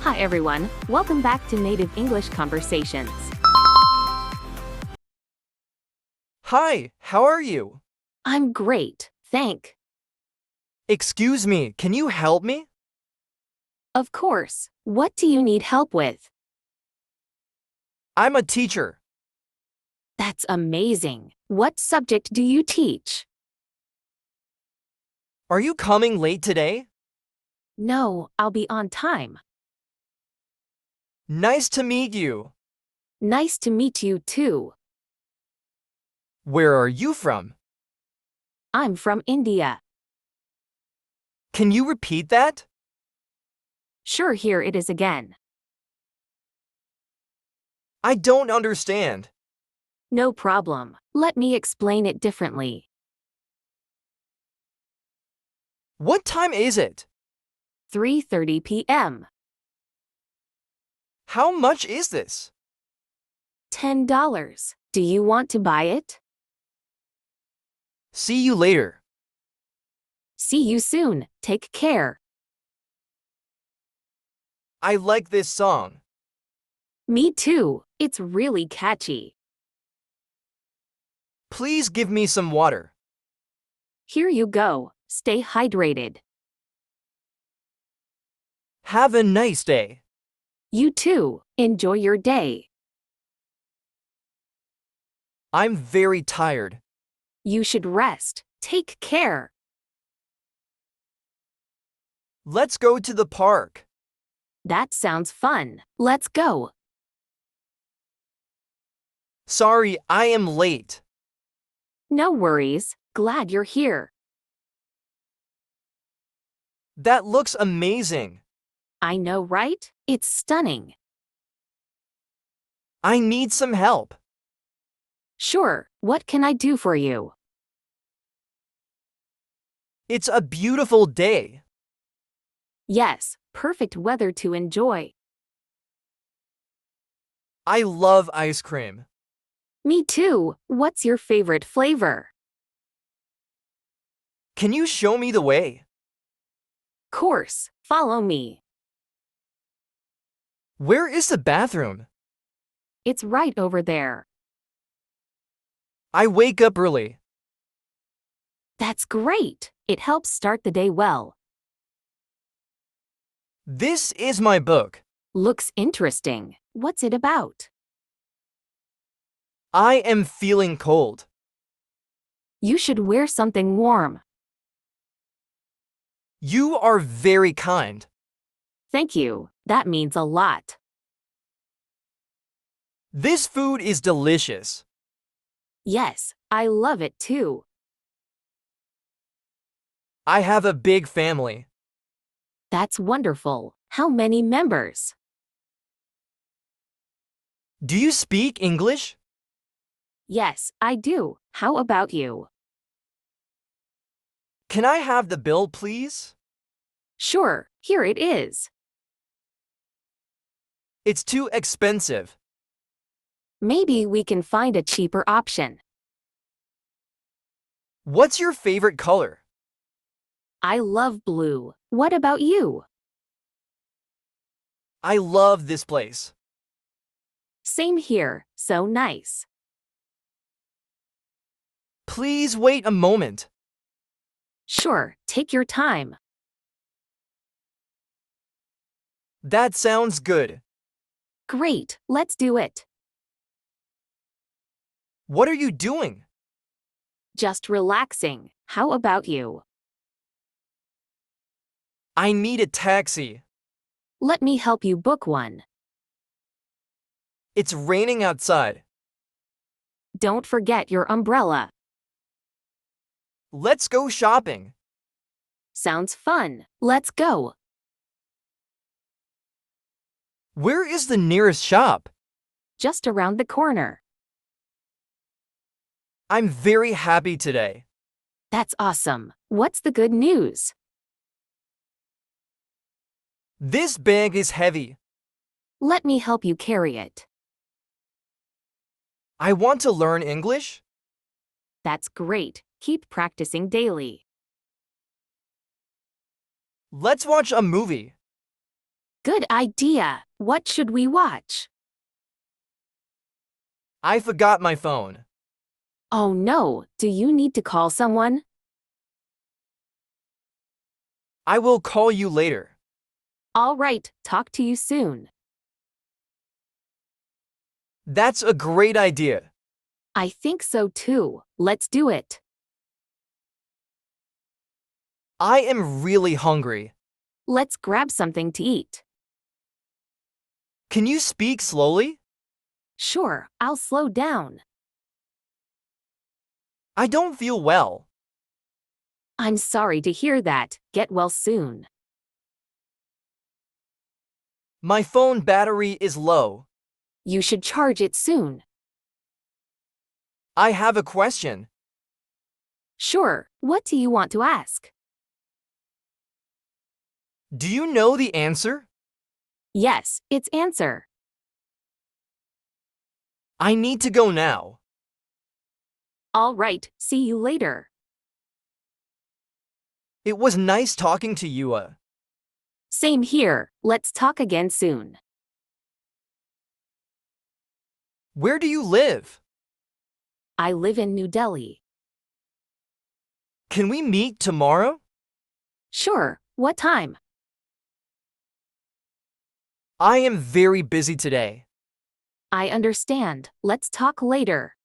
Hi everyone, welcome back to Native English Conversations. Hi, how are you? I'm great, thank. Excuse me, can you help me? Of course, what do you need help with? I'm a teacher. That's amazing. What subject do you teach? Are you coming late today? No, I'll be on time. Nice to meet you. Nice to meet you too. Where are you from? I'm from India. Can you repeat that? Sure, here it is again. I don't understand. No problem. Let me explain it differently. What time is it? 3:30 p.m. How much is this? $10. Do you want to buy it? See you later. See you soon. Take care. I like this song. Me too. It's really catchy. Please give me some water. Here you go. Stay hydrated. Have a nice day. You too. Enjoy your day. I'm very tired. You should rest. Take care. Let's go to the park. That sounds fun. Let's go. Sorry, I am late. No worries. Glad you're here. That looks amazing. I know, right? It's stunning. I need some help. Sure. What can I do for you? It's a beautiful day. Yes, perfect weather to enjoy. I love ice cream. Me too. What's your favorite flavor? Can you show me the way? Course. Follow me. Where is the bathroom? It's right over there. I wake up early. That's great. It helps start the day well. This is my book. Looks interesting. What's it about? I am feeling cold. You should wear something warm. You are very kind. Thank you. That means a lot. This food is delicious. Yes, I love it too. I have a big family. That's wonderful. How many members? Do you speak English? Yes, I do. How about you? Can I have the bill, please? Sure, here it is. It's too expensive. Maybe we can find a cheaper option. What's your favorite color? I love blue. What about you? I love this place. Same here. So nice. Please wait a moment. Sure, take your time. That sounds good. Great, let's do it. What are you doing? Just relaxing. How about you? I need a taxi. Let me help you book one. It's raining outside. Don't forget your umbrella. Let's go shopping. Sounds fun. Let's go. Where is the nearest shop? Just around the corner. I'm very happy today. That's awesome. What's the good news? This bag is heavy. Let me help you carry it. I want to learn English. That's great. Keep practicing daily. Let's watch a movie. Good idea. What should we watch? I forgot my phone. Oh no, do you need to call someone? I will call you later. All right, talk to you soon. That's a great idea. I think so too. Let's do it. I am really hungry. Let's grab something to eat. Can you speak slowly? Sure, I'll slow down. I don't feel well. I'm sorry to hear that. Get well soon. My phone battery is low. You should charge it soon. I have a question. Sure, what do you want to ask? Do you know the answer? Yes, it's answer. I need to go now. All right, see you later. It was nice talking to you. Same here. Let's talk again soon. Where do you live? I live in New Delhi. Can we meet tomorrow? Sure, what time? I am very busy today. I understand. Let's talk later.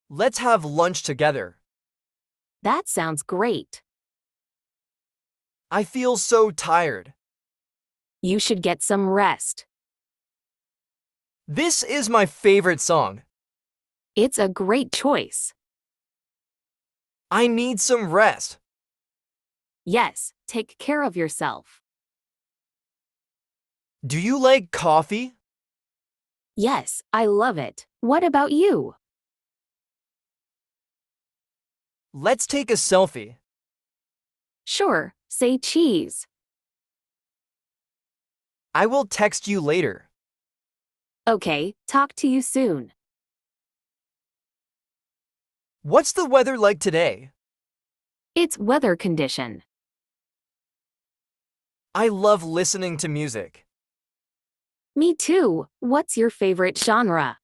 Let's have lunch together. That sounds great. I feel so tired. You should get some rest. This is my favorite song. It's a great choice. I need some rest. Yes, take care of yourself. Do you like coffee? Yes, I love it. What about you? Let's take a selfie. Sure, say cheese. I will text you later. Okay, talk to you soon. What's the weather like today? It's weather condition. I love listening to music. Me too. What's your favorite genre?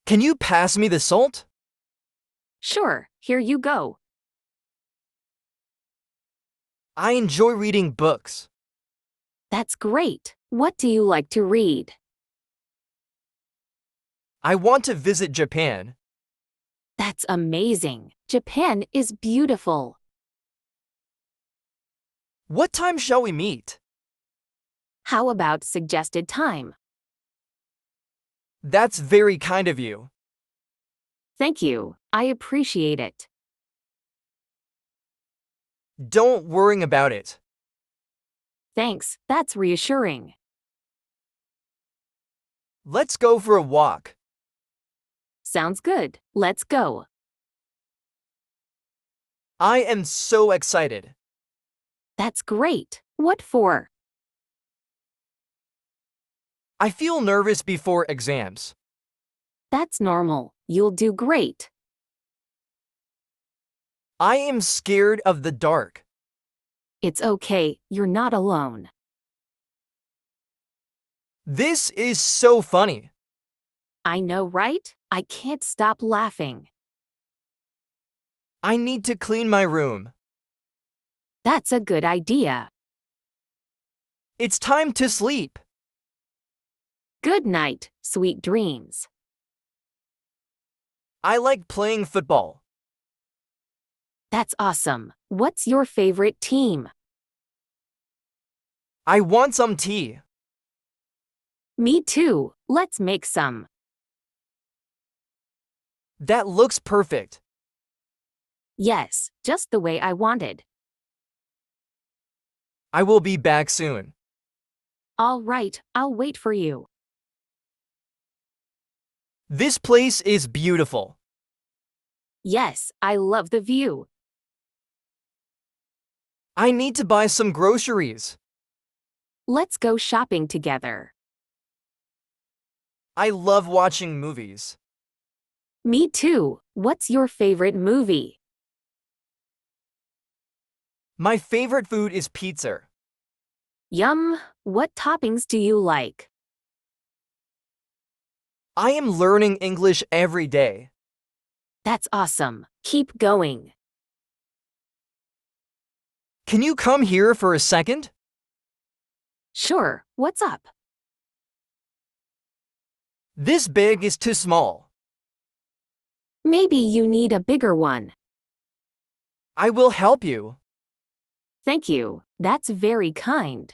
Can you pass me the salt? Sure, here you go. I enjoy reading books. That's great. What do you like to read? I want to visit Japan. That's amazing. Japan is beautiful. What time shall we meet? How about suggested time? That's very kind of you. Thank you. I appreciate it. Don't worry about it. Thanks, that's reassuring. Let's go for a walk. Sounds good. Let's go. I am so excited. That's great. What for? I feel nervous before exams. That's normal. You'll do great. I am scared of the dark. It's okay, you're not alone. This is so funny. I know, right? I can't stop laughing. I need to clean my room. That's a good idea. It's time to sleep. Good night, sweet dreams. I like playing football. That's awesome. What's your favorite team? I want some tea. Me too. Let's make some. That looks perfect. Yes, just the way I wanted. I will be back soon. All right, I'll wait for you. This place is beautiful. Yes, I love the view. I need to buy some groceries. Let's go shopping together. I love watching movies. Me too. What's your favorite movie? My favorite food is pizza. Yum! What toppings do you like? I am learning English every day. That's awesome. Keep going. Can you come here for a second? Sure, what's up? This bag is too small. Maybe you need a bigger one. I will help you. Thank you. That's very kind.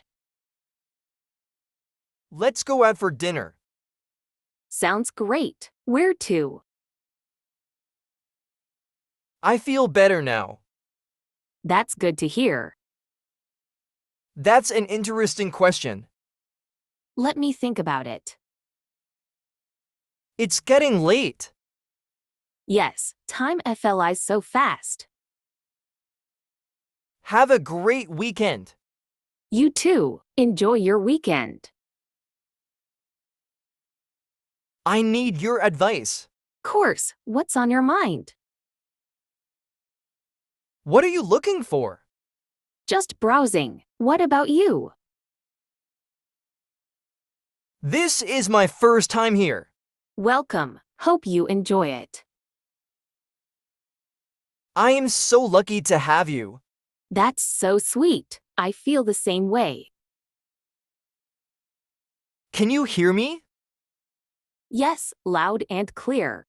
Let's go out for dinner. Sounds great. Where to? I feel better now. That's good to hear. That's an interesting question. Let me think about it. It's getting late. Yes, time flies so fast. Have a great weekend. You too. Enjoy your weekend. I need your advice. Course, what's on your mind? What are you looking for? Just browsing. What about you? This is my first time here. Welcome. Hope you enjoy it. I am so lucky to have you. That's so sweet. I feel the same way. Can you hear me? Yes, loud and clear.